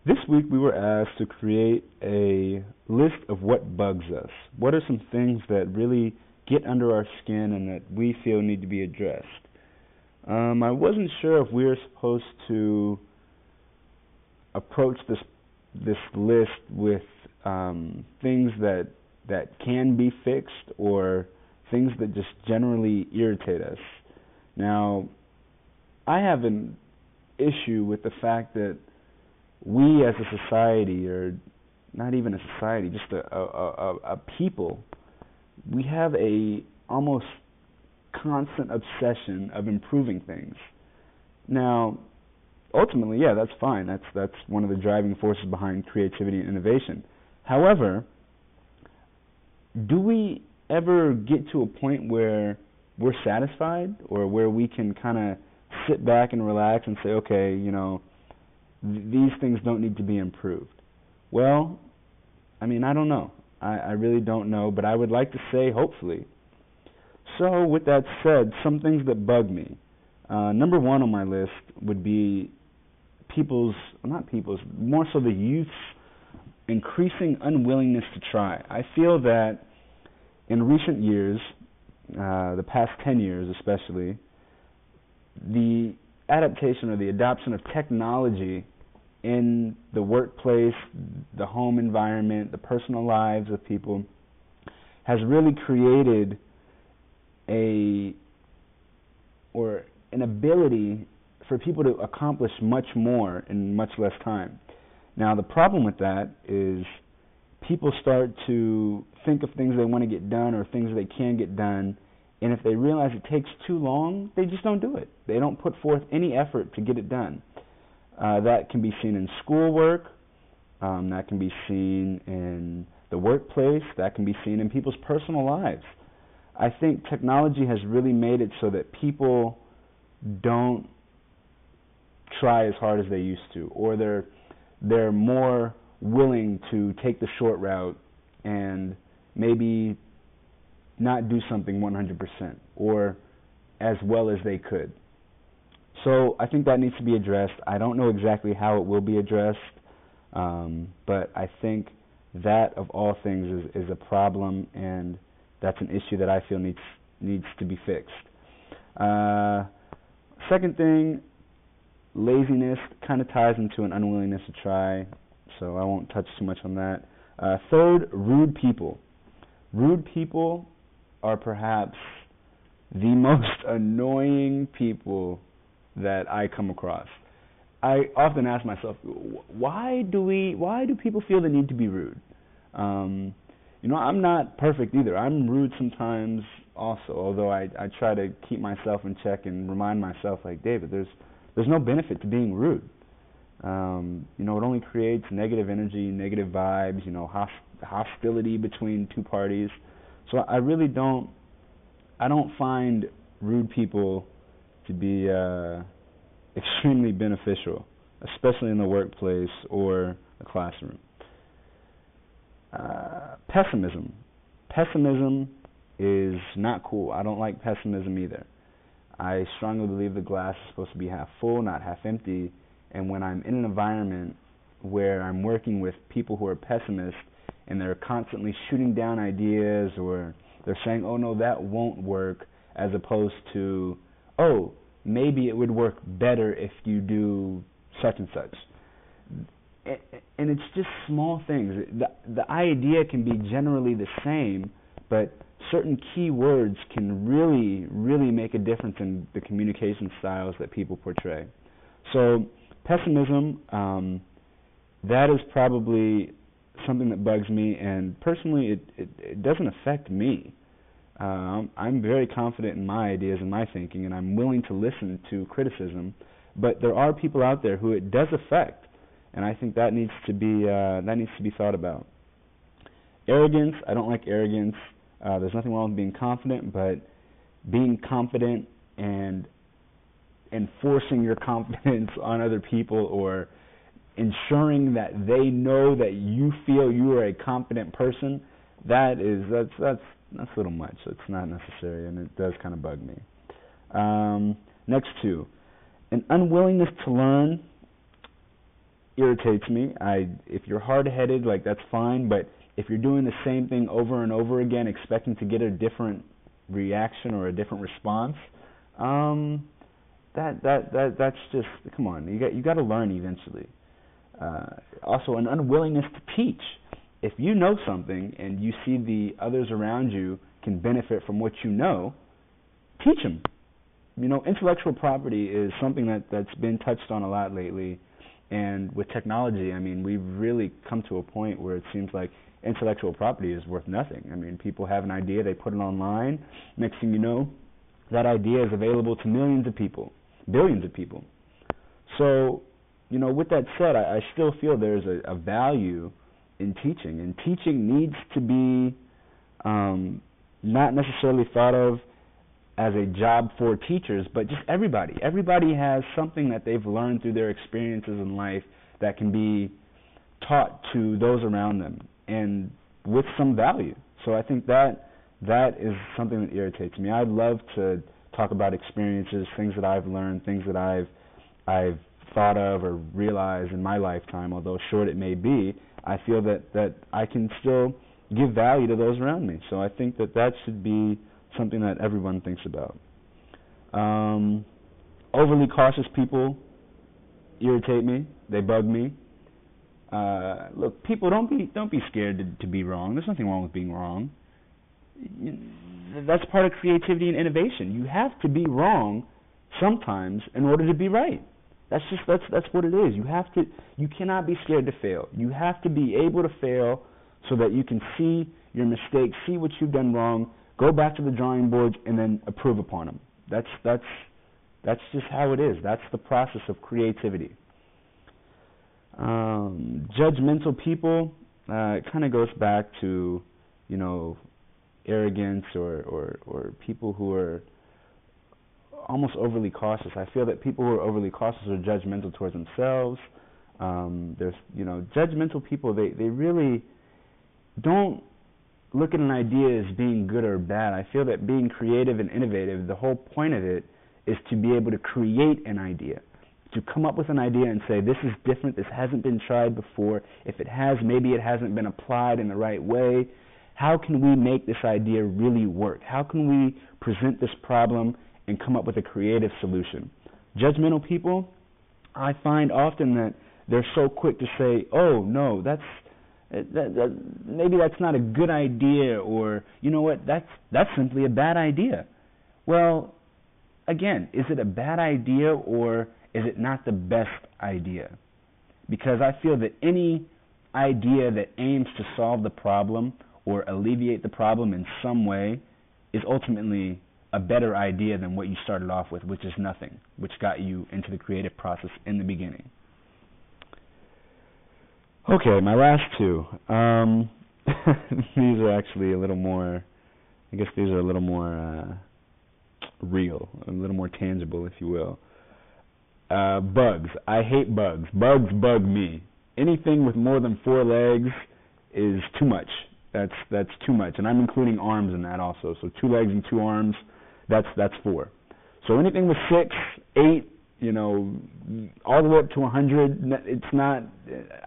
This week we were asked to create a list of what bugs us. What are some things that really get under our skin and that we feel need to be addressed? I wasn't sure if we were supposed to approach this list with things that can be fixed or things that just generally irritate us. Now, I have an issue with the fact that we as a society, or not even a society, just a people, we have a almost constant obsession of improving things. Now, ultimately, yeah, that's fine. That's one of the driving forces behind creativity and innovation. However, do we ever get to a point where we're satisfied, or where we can kind of sit back and relax and say, okay, these things don't need to be improved? Well, I don't know. I really don't know, but I would like to say hopefully. So with that said, some things that bug me. Number one on my list would be more so the youth's increasing unwillingness to try. I feel that in recent years, the past 10 years especially, the adaptation or the adoption of technology in the workplace, the home environment, the personal lives of people has really created an ability for people to accomplish much more in much less time. Now, the problem with that is people start to think of things they want to get done or things they can get done, and if they realize it takes too long, they just don't do it. They don't put forth any effort to get it done. That can be seen in schoolwork, that can be seen in the workplace, that can be seen in people's personal lives. I think technology has really made it so that people don't try as hard as they used to, or they're more willing to take the short route and maybe not do something 100% or as well as they could. So I think that needs to be addressed. I don't know exactly how it will be addressed, but I think that of all things is a problem, and that's an issue that I feel needs to be fixed. Second thing, laziness kind of ties into an unwillingness to try, so I won't touch too much on that. Third, rude people. Rude people are perhaps the most annoying people that I come across. I often ask myself, why do people feel the need to be rude? I'm not perfect either. I'm rude sometimes also, although I try to keep myself in check and remind myself, like, David, there's no benefit to being rude. It only creates negative energy, negative vibes, hostility between two parties. So I really don't find rude people to be extremely beneficial, especially in the workplace or the classroom. Pessimism. Pessimism is not cool. I don't like pessimism either. I strongly believe the glass is supposed to be half full, not half empty, and when I'm in an environment where I'm working with people who are pessimists and they're constantly shooting down ideas, or they're saying, oh no, that won't work, as opposed to, oh, maybe it would work better if you do such and such. And it's just small things. The idea can be generally the same, but certain key words can really, really make a difference in the communication styles that people portray. So pessimism, that is probably something that bugs me, and personally it doesn't affect me. I'm very confident in my ideas and my thinking, and I'm willing to listen to criticism, but there are people out there who it does affect, and I think that needs to be thought about. Arrogance, I don't like arrogance. There's nothing wrong with being confident, but being confident and enforcing your confidence on other people, or ensuring that they know that you feel you are a confident person, that's a little much. It's not necessary, and it does kind of bug me. Next two, an unwillingness to learn irritates me. If you're hard-headed, like, that's fine, but if you're doing the same thing over and over again, expecting to get a different reaction or a different response, that's just, come on. You got to learn eventually. Also, an unwillingness to teach. If you know something and you see the others around you can benefit from what you know, teach them. Intellectual property is something that's been touched on a lot lately, and with technology, we've really come to a point where it seems like intellectual property is worth nothing. People have an idea, they put it online, next thing you know, that idea is available to millions of people, billions of people. So, with that said, I still feel there's a value in teaching, and teaching needs to be not necessarily thought of as a job for teachers, but just everybody. Everybody has something that they've learned through their experiences in life that can be taught to those around them, and with some value. So I think that is something that irritates me. I'd love to talk about experiences, things that I've learned, things that I've thought of or realized in my lifetime, although short it may be. I feel that I can still give value to those around me. So I think that should be something that everyone thinks about. Overly cautious people irritate me. They bug me. Look, people, don't be scared to be wrong. There's nothing wrong with being wrong. That's part of creativity and innovation. You have to be wrong sometimes in order to be right. That's what it is. You cannot be scared to fail. You have to be able to fail so that you can see your mistakes, see what you've done wrong, go back to the drawing boards, and then improve upon them. That's just how it is. That's the process of creativity. Judgmental people, it kind of goes back to, arrogance or people who are almost overly cautious. I feel that people who are overly cautious are judgmental towards themselves. There's, judgmental people, they really don't look at an idea as being good or bad. I feel that being creative and innovative, the whole point of it is to be able to create an idea, to come up with an idea and say, this is different, this hasn't been tried before. If it has, maybe it hasn't been applied in the right way. How can we make this idea really work? How can we present this problem and come up with a creative solution? Judgmental people, I find often that they're so quick to say, oh, no, maybe that's not a good idea, or, you know what, that's simply a bad idea. Well, again, is it a bad idea, or is it not the best idea? Because I feel that any idea that aims to solve the problem or alleviate the problem in some way is ultimately a better idea than what you started off with, which is nothing, which got you into the creative process in the beginning. Okay, my last two. These are actually a little more, I guess these are a little more real, a little more tangible, if you will. Bugs. I hate bugs. Bugs bug me. Anything with more than 4 legs is too much. That's too much, and I'm including arms in that also. So 2 legs and 2 arms, that's 4. So anything with 6, 8, all the way up to 100, it's not.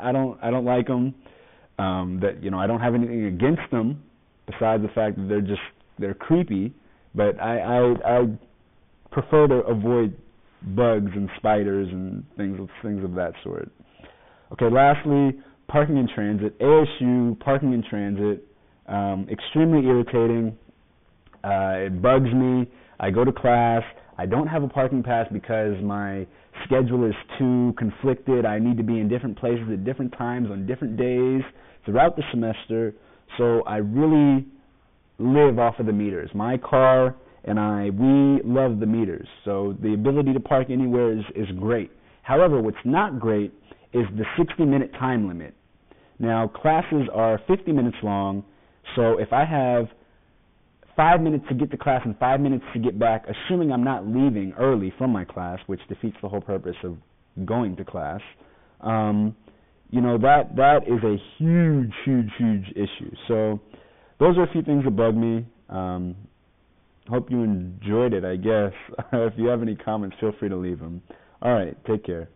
I don't like them. I don't have anything against them, besides the fact that they're creepy. But I prefer to avoid bugs and spiders and things of that sort. Okay, lastly, parking in transit. ASU, parking in transit, extremely irritating. It bugs me. I go to class. I don't have a parking pass because my schedule is too conflicted. I need to be in different places at different times on different days throughout the semester. So I really live off of the meters. My car and we love the meters. So the ability to park anywhere is great. However, what's not great is the 60-minute time limit. Now, classes are 50 minutes long, so if I have 5 minutes to get to class and 5 minutes to get back, assuming I'm not leaving early from my class, which defeats the whole purpose of going to class, that is a huge issue. So those are a few things that bug me. Hope you enjoyed it, I guess. If you have any comments, feel free to leave them. All right, take care.